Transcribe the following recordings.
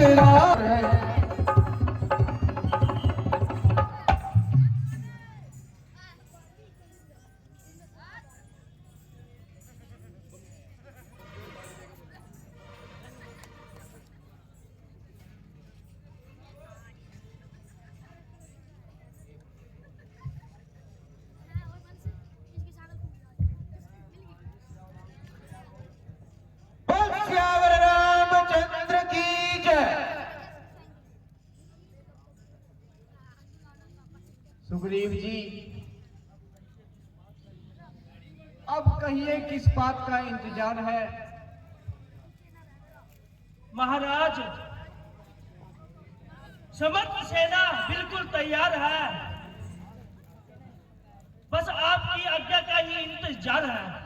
राम है। श्यावर रामचंद्र की जय। सुग्रीव जी, अब कहिए किस बात का इंतजार है? महाराज, समस्त सेना बिल्कुल तैयार है, बस आपकी आज्ञा का ही इंतजार है।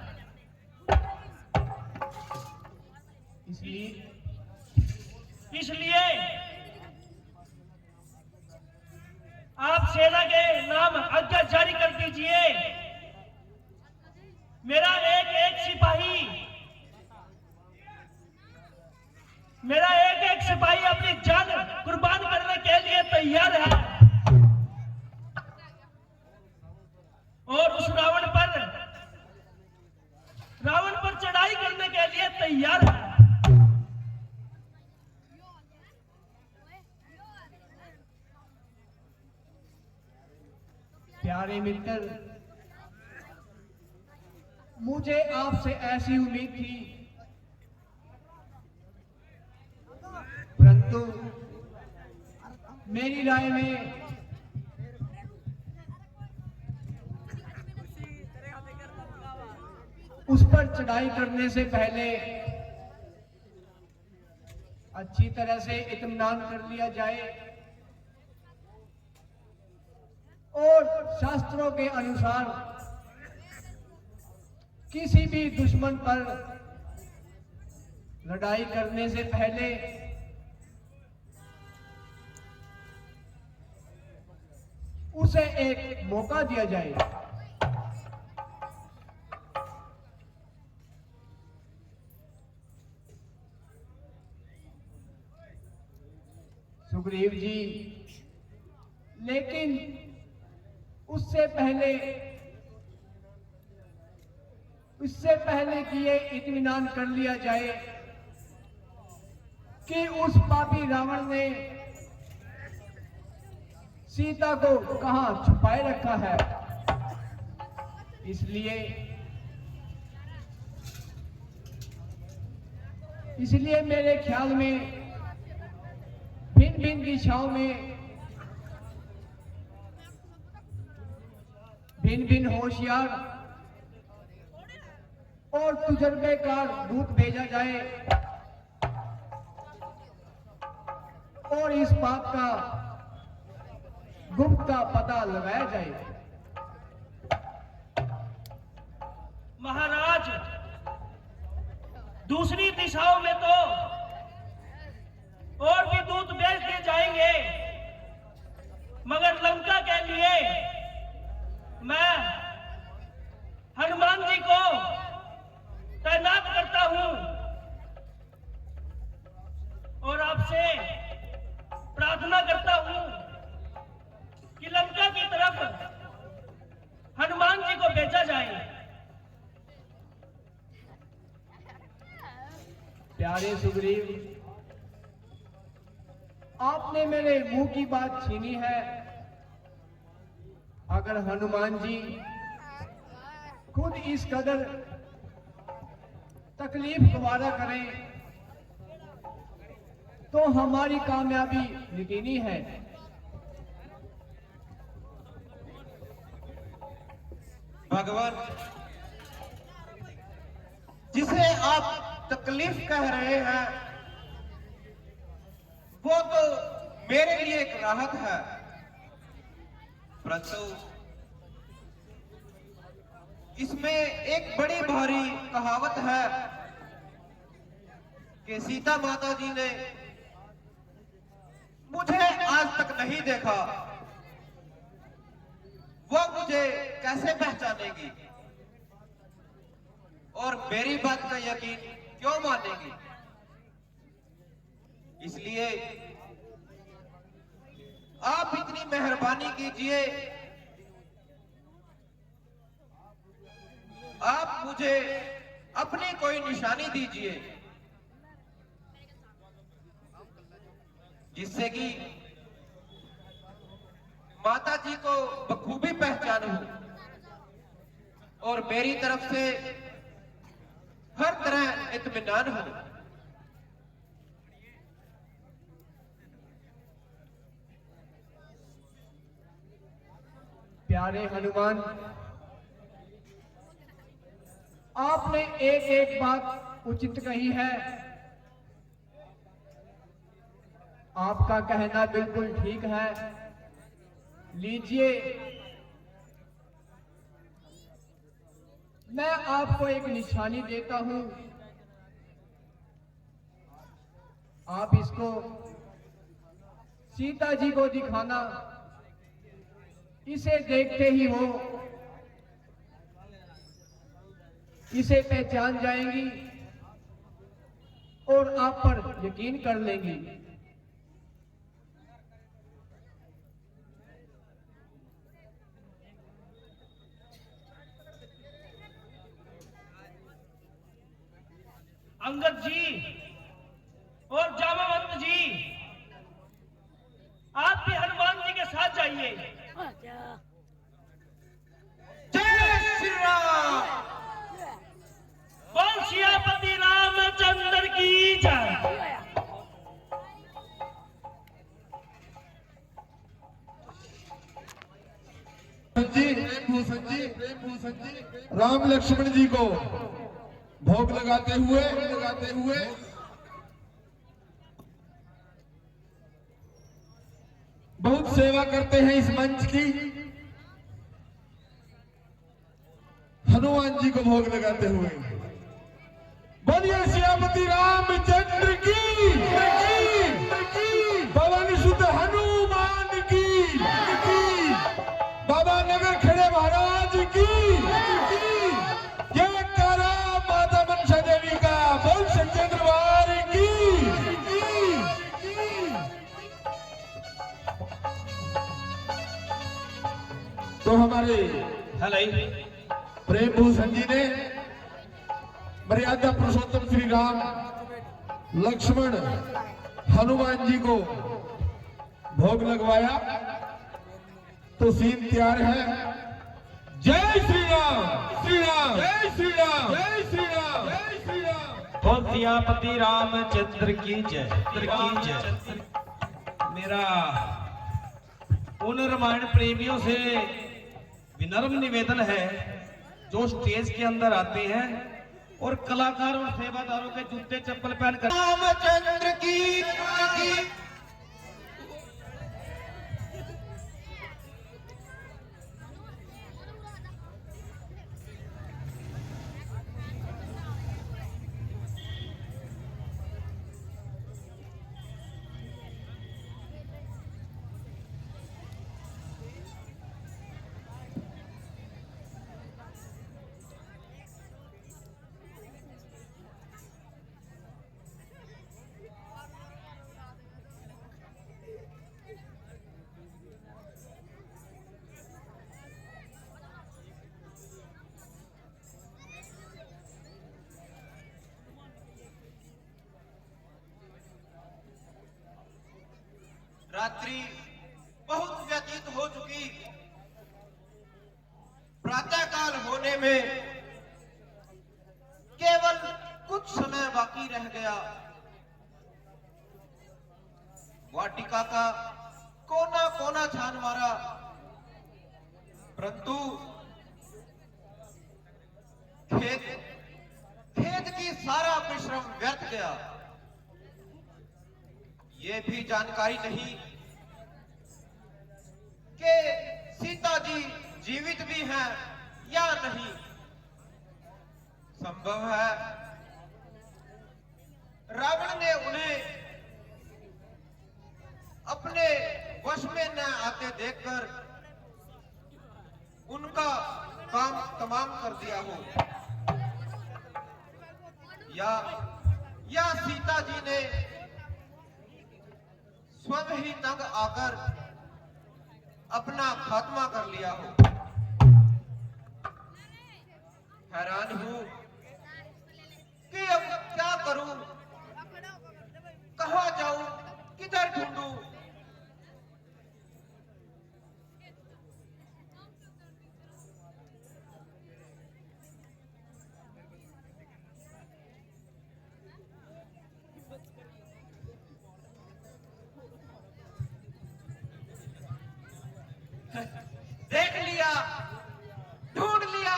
इसलिए आप सेना के नाम आज्ञा जारी कर दीजिए। मेरा एक एक सिपाही अपनी जान कुर्बान करने के लिए तैयार है और उस रावण पर चढ़ाई करने के लिए तैयार है। प्यारे मित्र, मुझे आपसे ऐसी उम्मीद थी, परंतु मेरी राय में उस पर चढ़ाई करने से पहले अच्छी तरह से इत्मीनान कर लिया जाए और शास्त्रों के अनुसार किसी भी दुश्मन पर लड़ाई करने से पहले उसे एक मौका दिया जाए। सुग्रीव जी, लेकिन उससे पहले कि ये इत्मीनान कर लिया जाए कि उस पापी रावण ने सीता को कहां छुपाए रखा है, इसलिए मेरे ख्याल में भिन्न भिन्न दिशाओं में भिन्न भिन्न होशियार और तजुर्बेकार दूत भेजा जाए और इस बात का गुप्त का पता लगाया जाए। महाराज, दूसरी दिशाओं में तो और भी दूत भेज दिए जाएंगे, मगर लंका के लिए मैं हनुमान जी को तैनात करता हूं और आपसे प्रार्थना करता हूं कि लंका की तरफ हनुमान जी को भेजा जाए। प्यारे सुग्रीव, आपने मेरे मुंह की बात छीनी है। अगर हनुमान जी खुद इस कदर तकलीफ गवारा करें तो हमारी कामयाबी यकीनी है। भगवान, जिसे आप तकलीफ कह रहे हैं वो तो मेरे लिए एक राहत है, परंतु इसमें एक बड़ी भारी कहावत है कि सीता माता जी ने मुझे आज तक नहीं देखा, वो मुझे कैसे पहचानेगी और मेरी बात का यकीन क्यों मानेगी? इसलिए आप इतनी मेहरबानी कीजिए, आप मुझे अपनी कोई निशानी दीजिए जिससे कि माता जी को बखूबी पहचानूं और मेरी तरफ से हर तरह इत्मीनान हो। प्यारे हनुमान, आपने एक एक बात उचित कही है। आपका कहना बिल्कुल ठीक है। लीजिए, मैं आपको एक निशानी देता हूं। आप इसको सीता जी को दिखाना। इसे देखते ही वो इसे पहचान जाएंगी और आप पर यकीन कर लेंगी। अंगद जी और जामवंत जी, आप भी हनुमान जी के साथ जाइए। जय श्री राम। बोल सियापति रामचंद्र की जय। भूषण जी राम लक्ष्मण जी को भोग लगाते हुए बहुत सेवा करते हैं इस मंच की। हनुमान जी को भोग लगाते हुए बोलिए सियापति रामचंद्र की, पवन सुत हनुमान की, बाबा नगर खड़े महाराज की, जय कारा माता मनसा देवी का, बोल सच्चे दरबार की। तो हमारे प्रेम भूषण जी ने मर्यादा पुरुषोत्तम श्री राम लक्ष्मण हनुमान जी को भोग लगवाया, तो सीन तैयार है। जय श्री राम, श्री राम, जय श्री राम, जय श्री राम, जय श्री राम। बोल सियापति रामचंद्र की जय, की जय। मेरा उन रामायण प्रेमियों से विनम्र निवेदन है जो स्टेज के अंदर आते हैं और कलाकारों और सेवादारों के जूते चप्पल पहनकर रामचंद्र की। रात्रि बहुत व्यतीत हो चुकी, प्रातःकाल होने में केवल कुछ समय बाकी रह गया। वाटिका का कोना कोना छान मारा, परंतु खेत की सारा परिश्रम व्यर्थ गया। ये भी जानकारी नहीं कि सीता जी जीवित भी हैं या नहीं। संभव है रावण ने उन्हें अपने वश में न आते देखकर उनका काम तमाम कर दिया हो, या सीता जी ने स्वयं ही तंग आकर अपना खात्मा कर लिया हो। हैरान हूं कि अब क्या करूं, कहां जाऊं, किधर ढूंढूं। देख लिया, ढूंढ लिया,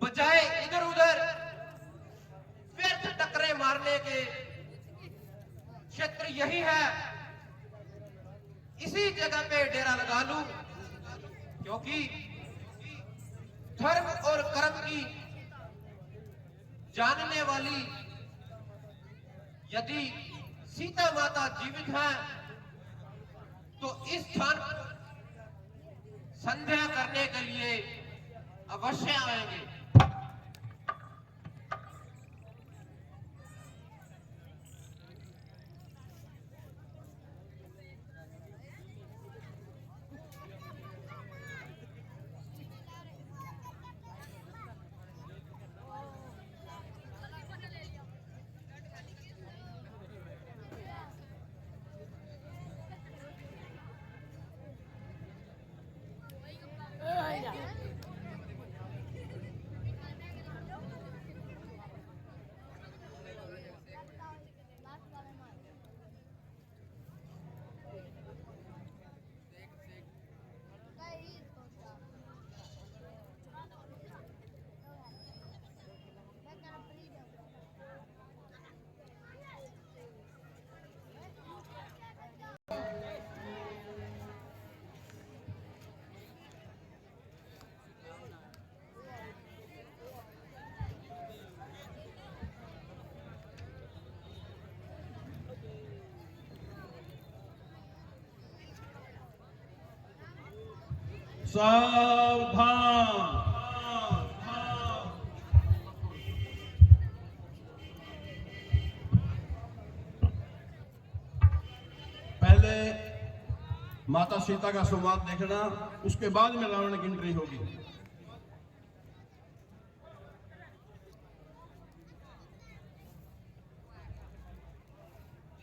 बजाय इधर उधर व्यर्थ टकरे मारने के क्षेत्र यही है। इसी जगह पे डेरा लगा लूं, क्योंकि धर्म और कर्म की जानने वाली यदि सीता माता जीवित हैं तो इस स्थान पर संध्या करने के लिए अवश्य आएंगे। सावधान। पहले माता सीता का संवाद देखना, उसके बाद में रावण की एंट्री होगी।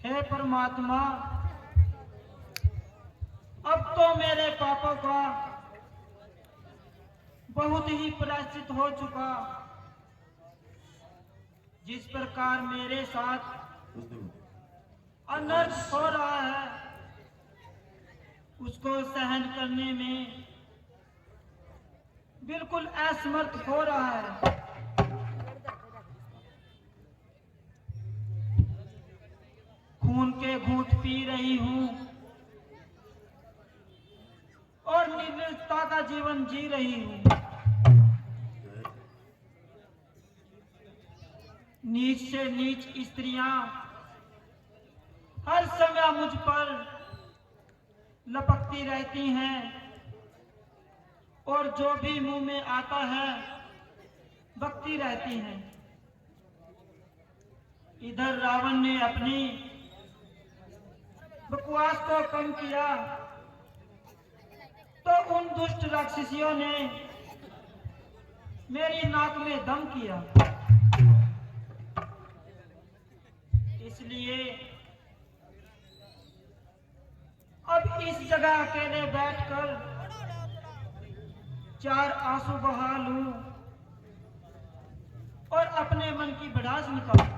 हे परमात्मा, अब तो मेरे पापों का बहुत ही प्रायश्चित हो चुका। जिस प्रकार मेरे साथ अनर्थ हो रहा है, उसको सहन करने में बिल्कुल असमर्थ हो रहा है। खून के घूंट पी रही हूं और निर्दयता का जीवन जी रही हूं। नीच से नीच स्त्रियां हर समय मुझ पर लपकती रहती हैं और जो भी मुंह में आता है बकती रहती हैं। इधर रावण ने अपनी बकवास को कम किया तो उन दुष्ट राक्षसियों ने मेरी नाक में दम किया। इसलिए अब इस जगह अकेले बैठकर 4 आंसू बहा लूं और अपने मन की भड़ास निकालूं।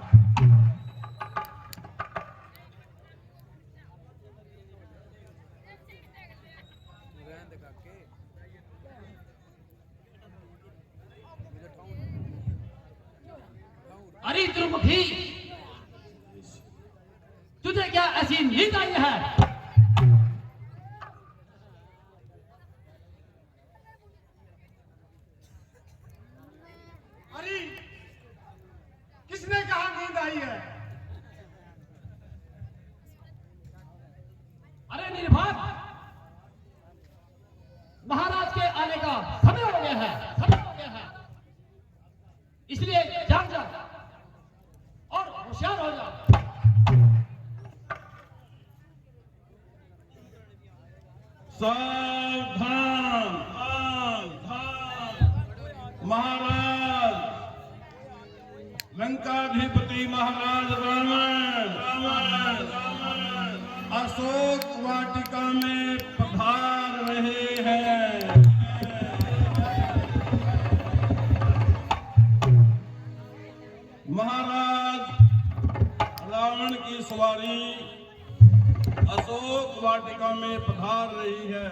अरे द्रुमुखी, तुझे क्या ऐसी नींद आई है? अरे किसने कहा नींद आई है? अरे निर्भाग, महाराज के आने का समय हो गया है, समय हो गया है। इसलिए जाग जा और होशियार हो जा। सावधान, महाराज लंकाधिपति महाराज रावण अशोक वाटिका में पधार रहे हैं। महाराज रावण की सवारी अशोक वाटिका में पधार रही है।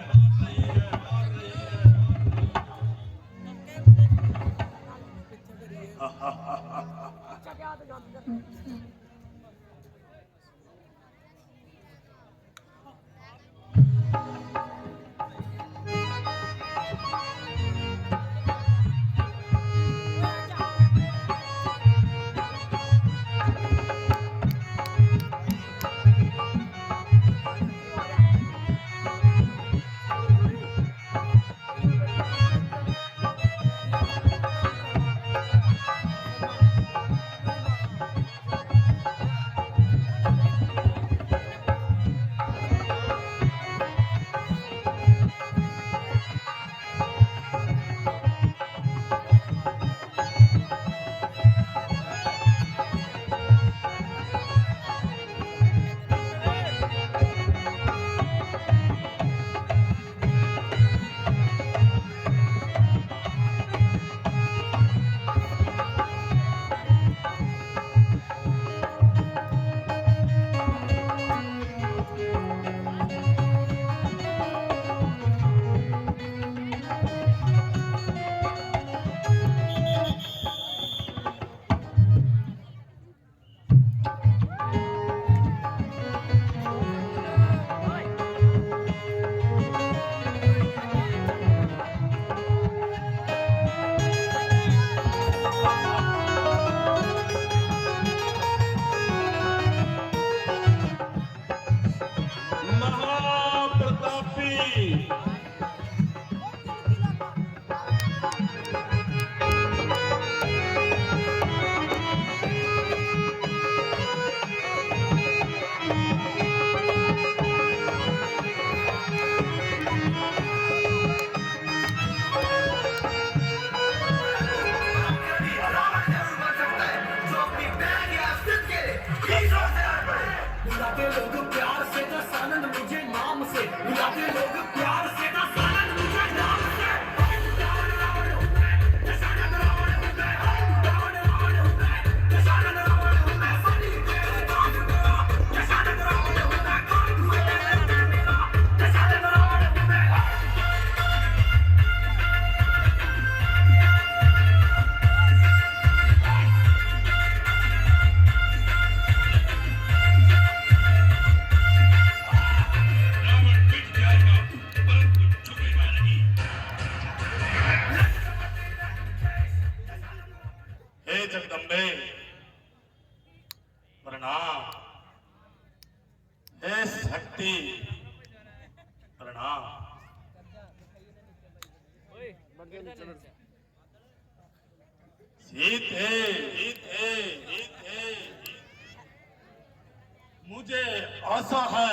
मुझे आशा है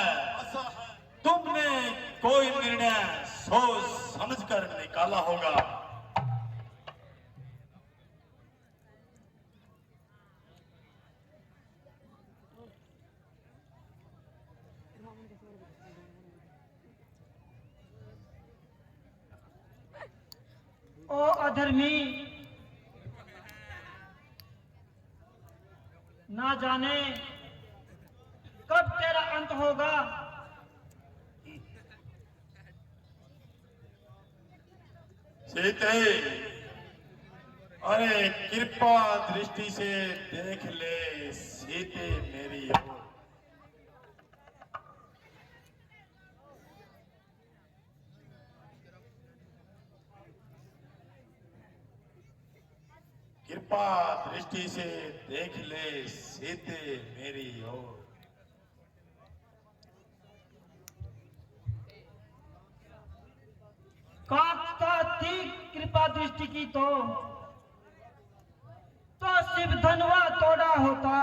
तुमने कोई निर्णय सोच समझकर निकाला होगा। ओ अधर्मी, ना जाने कब तेरा अंत होगा। सीते, अरे कृपा दृष्टि से देख ले सीते मेरी ओर। कृपा दृष्टि से देख ले सीते मेरी ओर। कांता थी कृपा दृष्टि की तो शिव धनवा तोड़ा होता।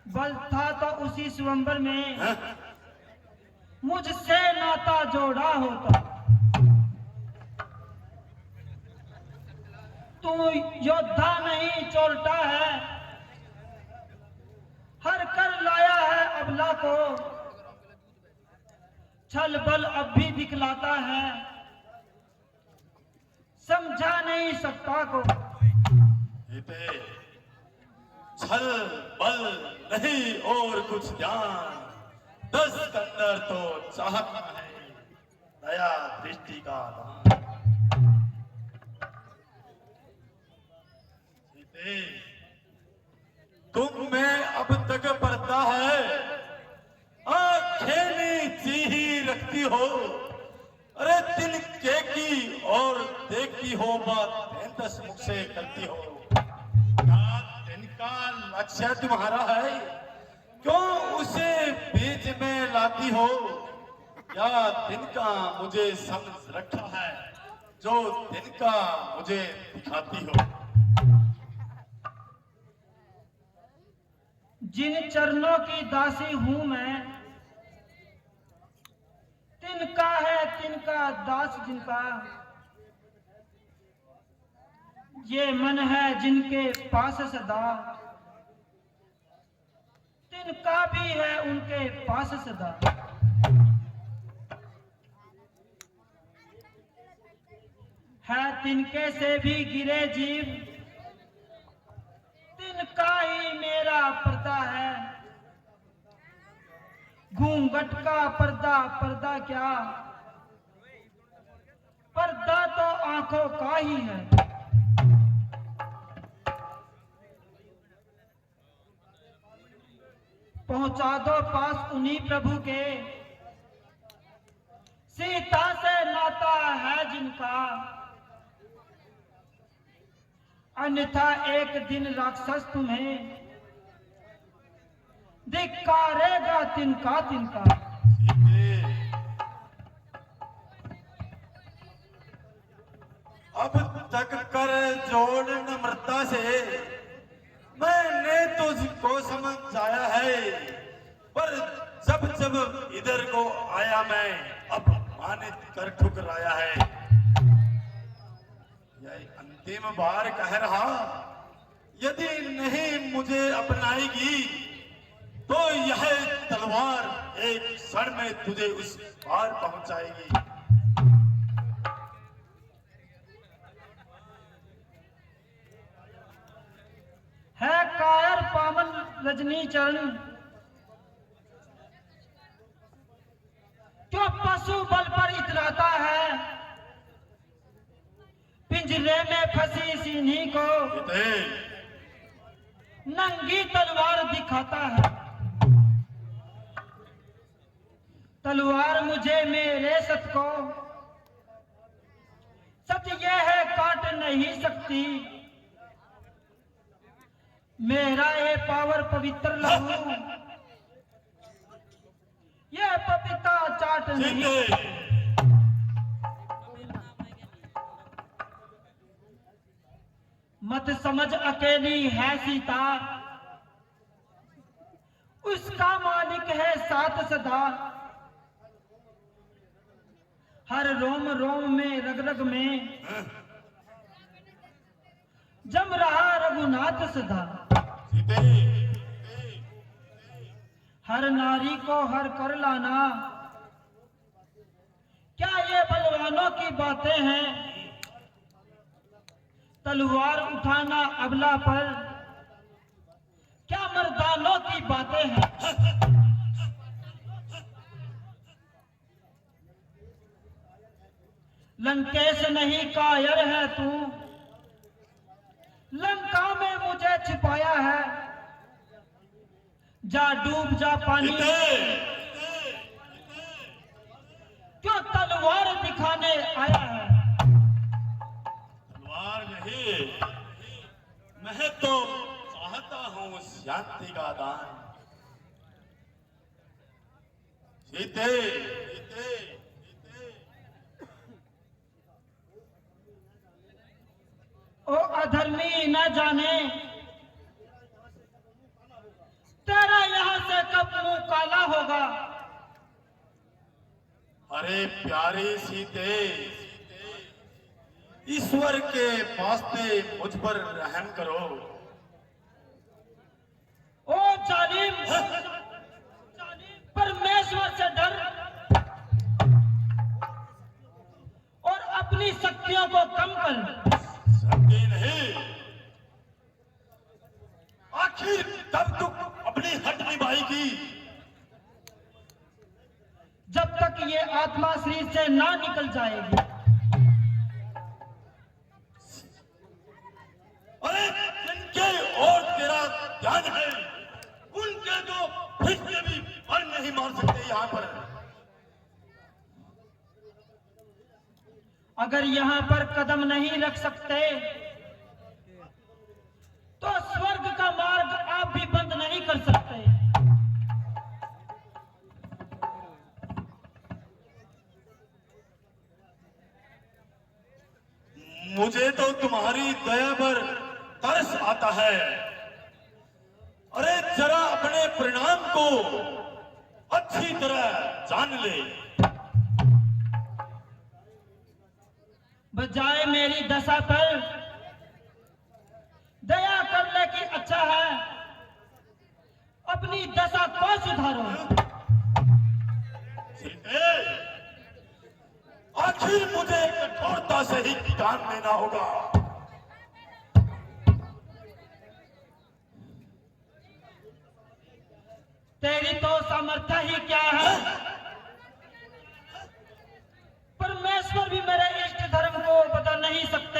बल था तो उसी स्वयंवर में मुझसे नाता जोड़ा होता। तू योद्धा नहीं चोरटा है, हर कर लाया है अबला को, छल बल अब भी दिखलाता है, समझा नहीं सकता को। सीते, छल बल नहीं और कुछ ज्ञान, 10 कंदर तो चाहता है दया दृष्टि का दान। सीते, तुम में अब तक पड़ता है, आंखें नीची ही रखती हो, अरे दिल के की और देखती हो बात 10 मुख से करती हो। क्या दिन का लक्ष्य तुम्हारा है, क्यों उसे बीच में लाती हो, या दिन का मुझे समझ रखा है जो दिन का मुझे दिखाती हो। जिन चरणों की दासी हूं मैं, तिनका है तिनका दास जिनका, ये मन है जिनके पास सदा, तिनका भी है उनके पास सदा। है तिनके से भी गिरे जीव, तिनका ही मेरा पर्दा है। घूंघट का पर्दा पर्दा क्या, पर्दा तो आंखों का ही है। पहुंचा दो पास उन्हीं प्रभु के, सीता से नाता है जिनका, अन्यथा एक दिन राक्षस तुम्हें धिक्कारेगा तिनका तिनका। सीते, अब तक कर जोड़ नम्रता से मैंने तुझको समझाया है, पर जब जब इधर को आया मैं अपमानित कर ठुकराया है। यह अंतिम बार कह रहा, यदि नहीं मुझे अपनाएगी तो यह तलवार एक क्षण में तुझे उस पार पहुंचाएगी। है कायर पावन रजनी चरण, जो पशु बल पर इतराता है, पिंजरे में फंसी सिन्ही को सीते, नंगी तलवार दिखाता है। तलवार मुझे मेरे सत को, सच ये है काट नहीं सकती, मेरा ये पावर पवित्र लहू, ये पपीता चाट नहीं। सीते, मत समझ अकेली है सीता, उसका मालिक है साथ सदा। हर रोम रोम में रग रग में जम रहा रघुनाथ सदा। सीते, हर नारी को हर कर लाना, क्या ये बलवानों की बातें हैं? तलवार उठाना अबला पर, क्या मर्दानों की बातें हैं? लंकेश नहीं कायर है तू, लंका में मुझे छिपाया है, जा डूब जा पानी में, क्यों तलवार दिखाने आया है? तलवार नहीं, मैं तो चाहता हूं शांति का दान। सीते, सीते, ओ अधर्मी न जाने तेरा यहां से कब मुंह काला होगा। अरे प्यारी सीते, ईश्वर के वास्ते मुझ पर रहम करो। ओ जालिम, परमेश्वर से डर और अपनी शक्तियों को कम कर। शक्ति नहीं, आखिर कब तक अपनी हट निभाएगी? जब तक ये आत्मा शरीर से ना निकल जाएगी। अरे जिनके और तेरा ध्यान है, उनके तो हिस्से भी पर नहीं मार सकते यहाँ पर। अगर यहाँ पर कदम नहीं रख सकते तो स्वर्ग का मार्ग आप भी बंद नहीं कर सकते। मुझे तो तुम्हारी दया पर तरस आता है। अरे जरा अपने परिणाम को अच्छी तरह जान ले। बजाय मेरी दशा पर दया करने की अच्छा है अपनी दशा को सुधारो। आखिर मुझे कठोरता से ही काम लेना होगा। तेरी तो सामर्थ्य ही क्या है। परमेश्वर भी मेरे इष्ट धर्म को बदल नहीं सकते।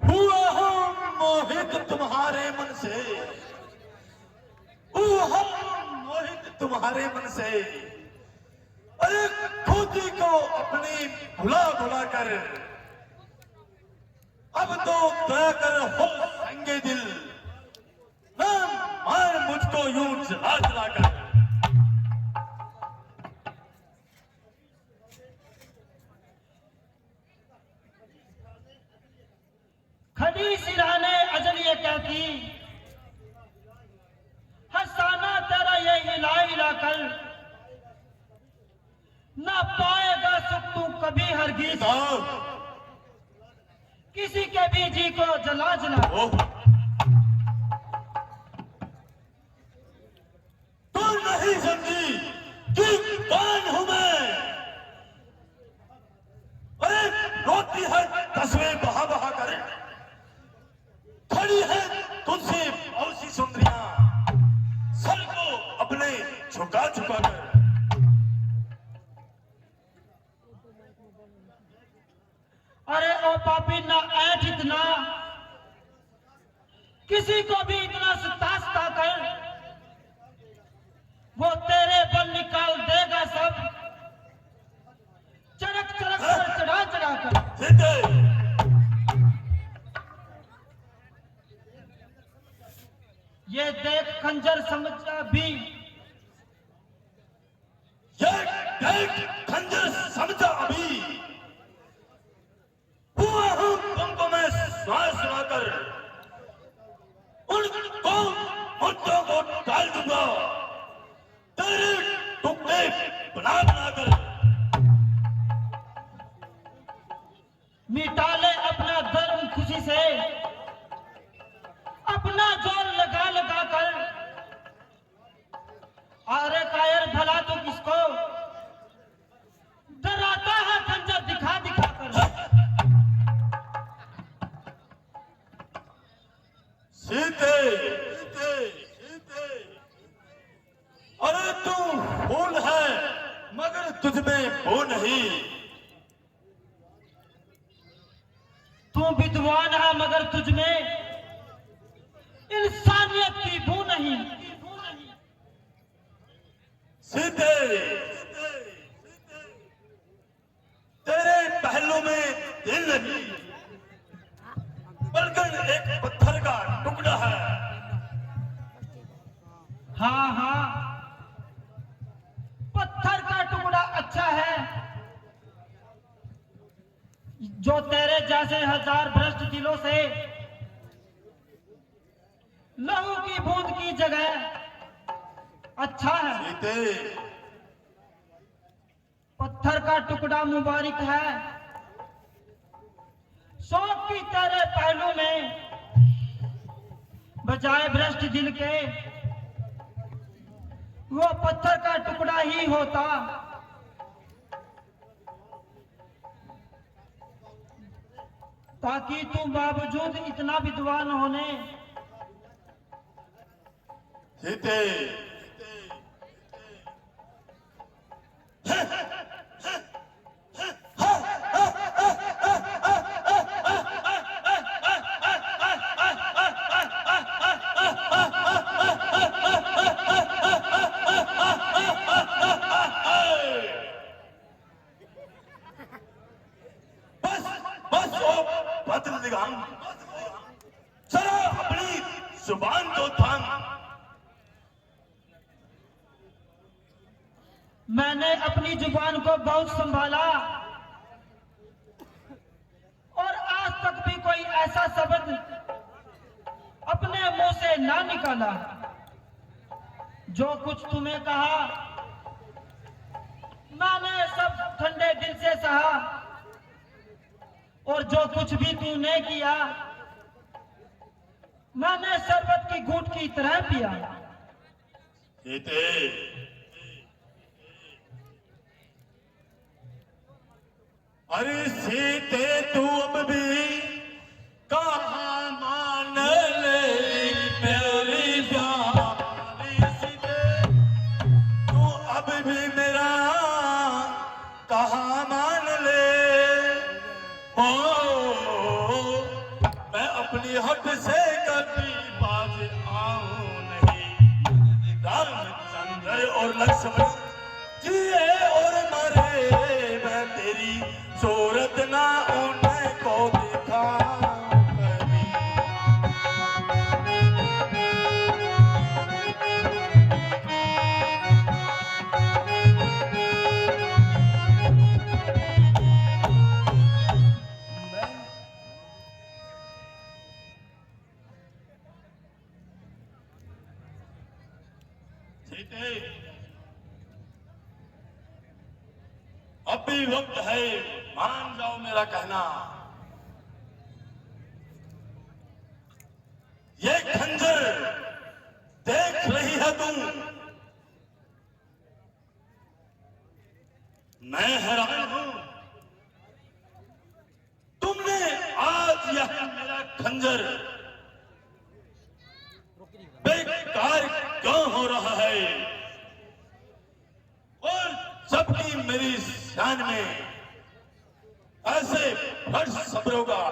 हुआ हूं मोहित तुम्हारे मन से, हुआ हूं मोहित तुम्हारे मन से। अरे खुद ही को अपनी भुला भुला कर अब तो दया कर हो संगे दिल, ना मार मुझको यूं जला जला कर। खड़ी सिराने अजल ये कहती, हसाना तेरा ये हिला हिला कर, ना पाएगा सुख तू कभी हरगिज, किसी के भी जी को जला जला। तू नहीं समझी कि कौन हूं मैं? अरे रोती है तस्वीर बहा बहा कर, खड़ी है तुझसे बहुत सी सुंदरियां सर को अपने झुका झुका कर। अरे ओ पापी ना ऐठ इतना, किसी को भी इतना सता कर, वो तेरे बल निकाल देगा सब, चढ़क चढ़क कर चढ़ा चढ़ा कर। ये देख खंजर समझ भी, ये देख खंजर समझा अभी, हुआ हूं तुमको मैं सुना सुना कर, उनको मुद्दों को डाल दूंगा तेरे टुकड़े बना बना कर। मिटा ले अपना धर्म खुशी से, अपना जोर लगा लगा कर। अरे कायर भला तो किसको डराता है खंजर दिखा दिखा कर। सीते, अरे तू फूल है मगर तुझमें वो नहीं, तू विद्वान है मगर तुझमें इंसानियत की बू नहीं। सीते, तेरे पहलू में दिल नहीं, बल्कि एक पत्थर का टुकड़ा है। हाँ हाँ, पत्थर का टुकड़ा अच्छा है, जो तेरे जैसे हजार भ्रष्ट दिलों से लहू की बूंद की जगह अच्छा है। सीते, पत्थर का टुकड़ा मुबारक है। शौक की तरह पहलू में बजाय भ्रष्ट दिल के वो पत्थर का टुकड़ा ही होता। ताकि तुम बावजूद इतना विद्वान होने सीते, बस ओ बदल निगाम, जरा अपनी जुबान को थाम। मैंने अपनी जुबान को बहुत संभाला और आज तक भी कोई ऐसा शब्द अपने मुंह से ना निकाला। जो कुछ तुम्हें कहा मैंने सब ठंडे दिल से सहा, और जो कुछ भी तूने किया मैंने शरबत की घूंट की तरह पिया। सीते, अरे सीते तू अब भी कहाँ मान ले मेरी प्यारी सीते, तू अब भी मेरा कहाँ मान ले। ओ मैं अपनी हट से कभी बाज आऊं नहीं। रामचंद्र और लक्ष्मण जिए और मरे, मैं तेरी सूरत ना उन्हें को दिखा कभी। सीते, अब भी वक्त है, मान जाओ मेरा कहना। ये खंजर देख रही है तुम, मैं हैरान हूं। तुमने आज यह मेरा खंजर बेकार क्यों हो रहा है, और सबकी मेरी शान में ऐसे हर सब्रों का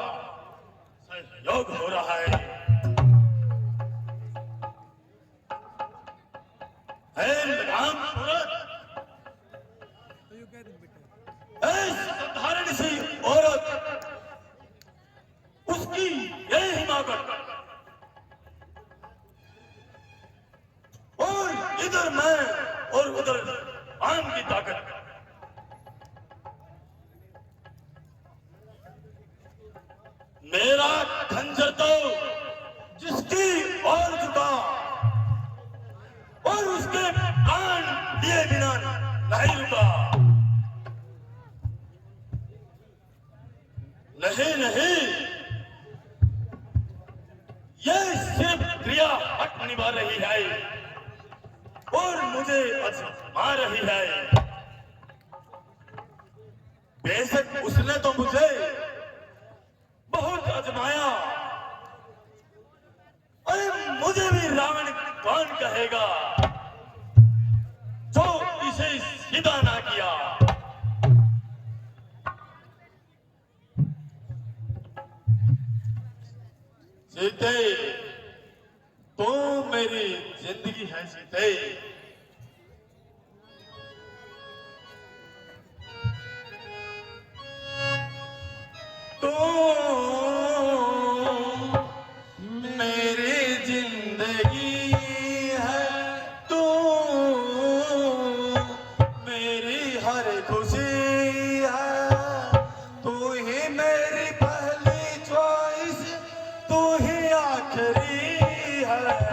सहयोग हो रहा है। लगाम सूरत, साधारण सी औरत, उसकी यही हिमाकत, और इधर मैं और उधर आम की ताकत। मेरा खंजर तो जिसकी और झुका और उसके प्राण लिए बिना नहीं रुका। नहीं नहीं, ये सिर्फ क्रिया हट निभा रही है और मुझे आजमा रही है। बेशक उसने तो मुझे बहुत आजमाया, अरे मुझे भी रावण कौन कहेगा जो इसे सीधा ना किया। सीते, तू मेरी जिंदगी है सीते। तू मेरी जिंदगी है, तू मेरी हर खुशी है, तू ही मेरी पहली चॉइस, तू ही आखिरी है।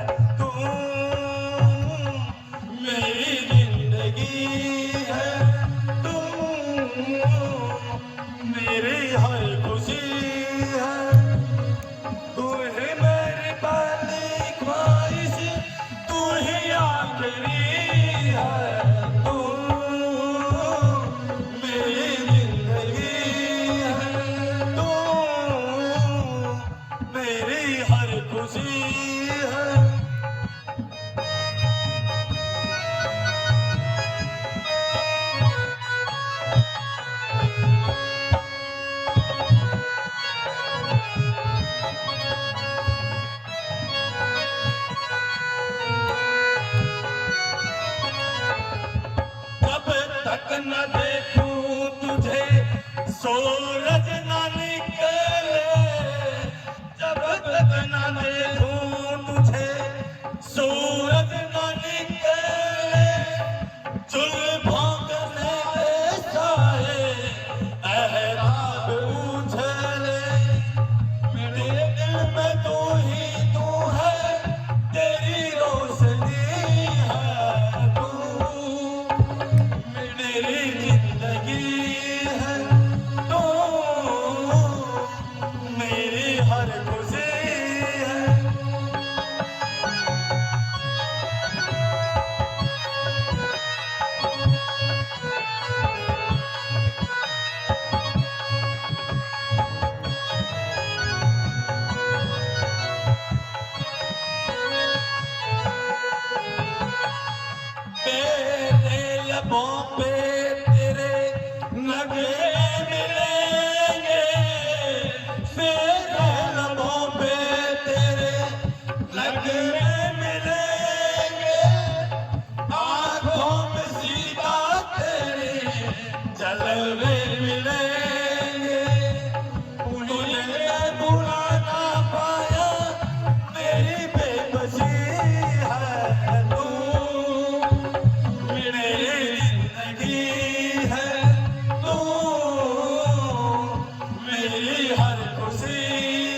हर खुशी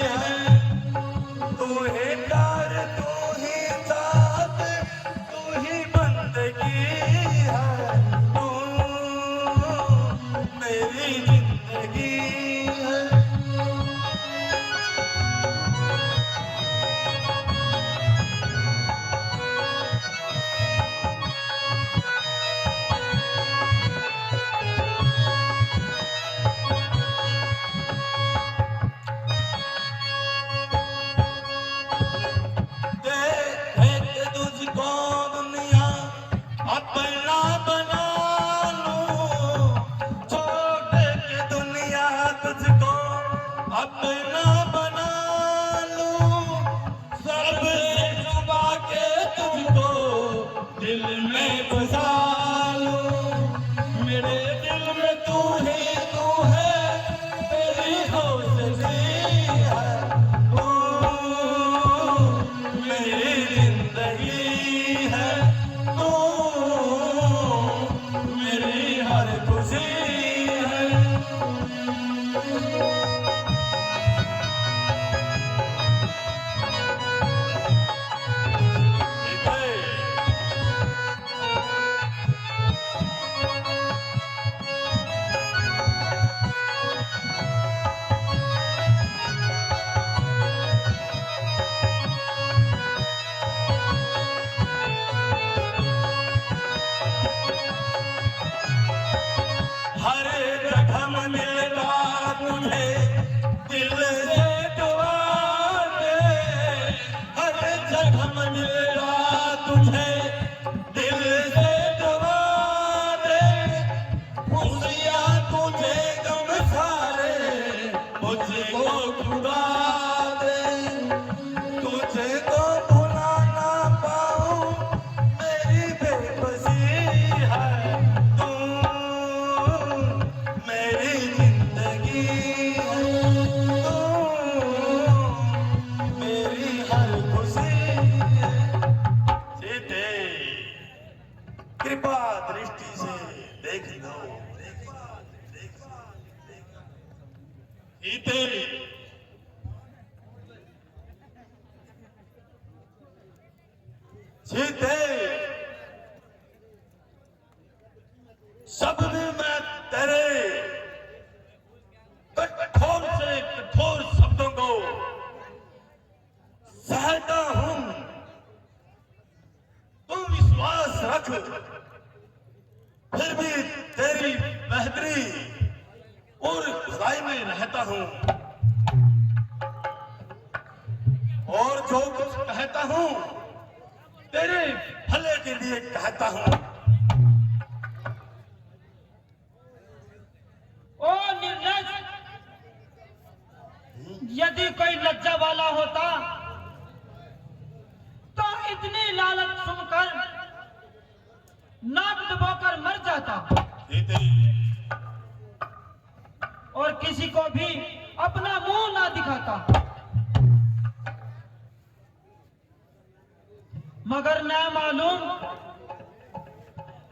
है। तू ही प्यार, तू ही साथ, तू ही बंदगी है। तू मेरी जिंदगी है। देख तुझको दुनिया अपना बना लूं, छोड़ के दुनिया तुझको अपना बना लूं, सबसे छुपा के तुझको दिल में बसा लूं। मेरे दिल में तू ही तू है, तेरी हौसली है। तू मेरी जिंदगी है। तू मेरी हर खुशी है। हर जगह मिलेगा तुझे दिल से दुआ दे। हर जगह मिलेगा तुझे दिल से दुआ दे। खुशियाँ तुझे गम सारे मुझको खुदा दे। तुझे तो भुला ना पाऊं, मेरी बेबसी है। तू मेरी जिंदगी है। तू मेरी हर खुशी है। सीते कृपा दृष्टि से देख लो। सीते सीते सब भी मैं तेरे कठोर से कठोर शब्दों को सहता हूं। तू विश्वास रख, फिर भी तेरी बेहतरी और खुदाई में रहता हूं। और जो कुछ कहता हूं तेरे भले के लिए कहता हूं। ओ निर्लज, यदि कोई लज्जा वाला होता तो इतनी लालच सुनकर नाक डुबोकर मर जाता और किसी को भी अपना मुंह ना दिखाता। मगर न मालूम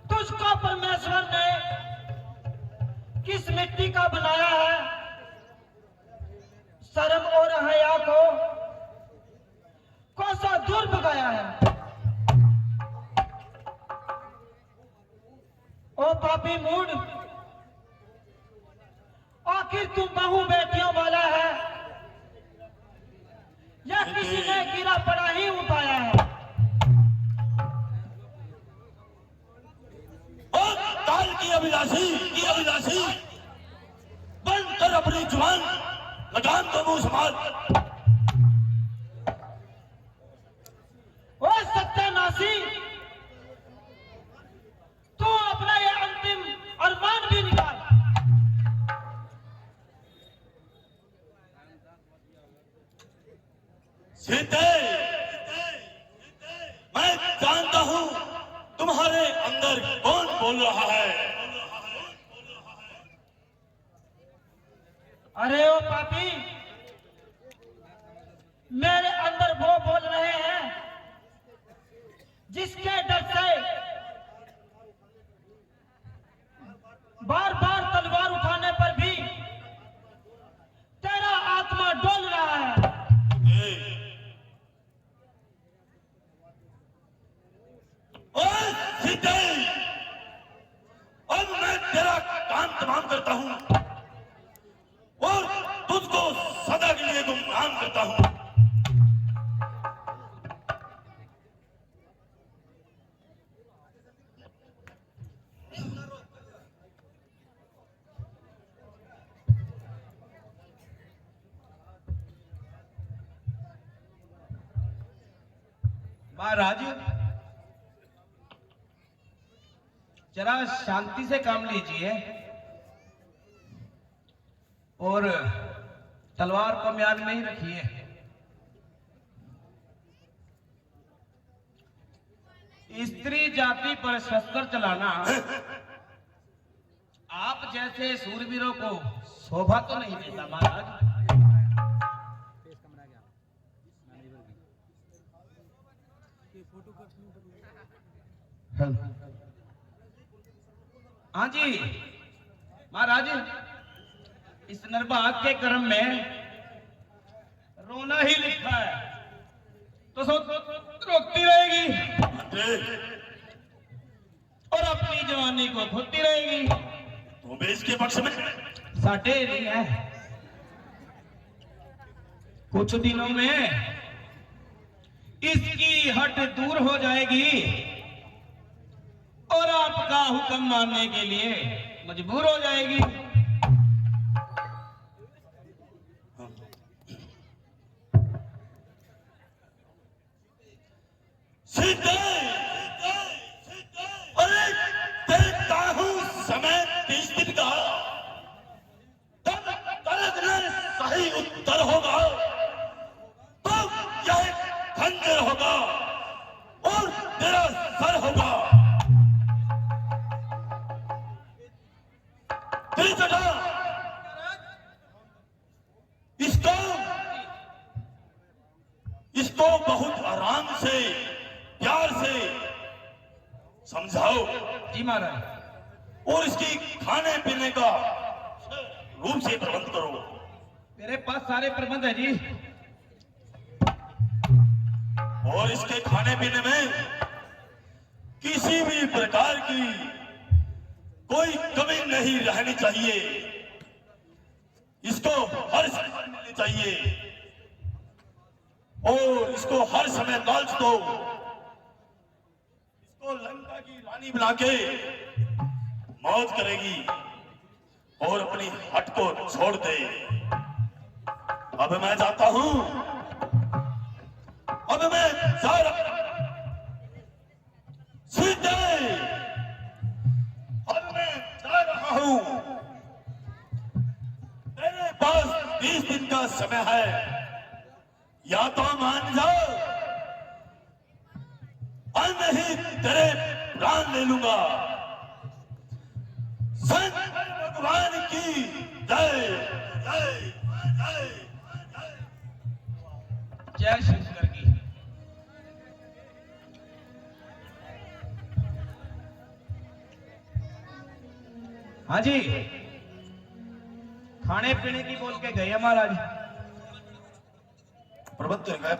तुझको परमेश्वर ने किस मिट्टी का बनाया है। शर्म और हया को कोसा दूर भगाया है। ओ पापी मूड, आखिर तू बहू बेटियों वाला है या किसी ने गिरा पड़ा ही उठाया है। काल की अभिलाषी बंद कर अपनी जुबान, लगाम तो मुंह संभाल। ओ सत्यानाशी, तू अपना ये अंतिम अरमान भी निकाल। सीते, मैं जानता हूं तुम्हारे अंदर कौन बोल रहा है। अरे ओ पापी, मेरे अंदर वो बोल रहे हैं जिसके डर से बार बार तलवार उठाने पर भी तेरा महाराज जरा शांति से काम लीजिए और तलवार को म्यान में ही रखिए। स्त्री जाति पर शस्त्र चलाना आप जैसे सूरवीरों को शोभा तो नहीं देता महाराज। हाँ जी महाराज, इस निर्भाग के कर्म में रोना ही लिखा है तो रोकती रहेगी और अपनी जवानी को खोती रहेगी। तो मैं इसके पक्ष में साटे नहीं है। कुछ दिनों में इसकी हट दूर हो जाएगी और आपका हुक्म मानने के लिए मजबूर हो जाएगी। सीते, अरे देखता हूं समय 30 दिन का, तब तलक में सही उत्तर होगा तो यह खंजर होगा और तेरा सर होगा। इसको बहुत आराम से प्यार से समझाओ जी महाराज। और इसकी खाने पीने का रूप से प्रबंध करो। मेरे पास सारे प्रबंध है जी। और इसके खाने पीने में किसी भी प्रकार की कोई कमी नहीं रहनी चाहिए। इसको हर समय मिलनी चाहिए और इसको हर समय लालच दो। इसको लंका की रानी बना के मौज करेगी और अपनी हट को छोड़ दे। अब मैं जाता हूं, अब मैं जा रहा सीधे, अब मैं जा रहा हूं। तेरे पास 30 दिन का समय है, या तो मान जाओ और नहीं तेरे प्राण ले लूंगा। शंकर भगवान की जय जय जय जय शंकर की। हाँ जी, खाने पीने की बोल के गए महाराज। प्रबंध कर गए।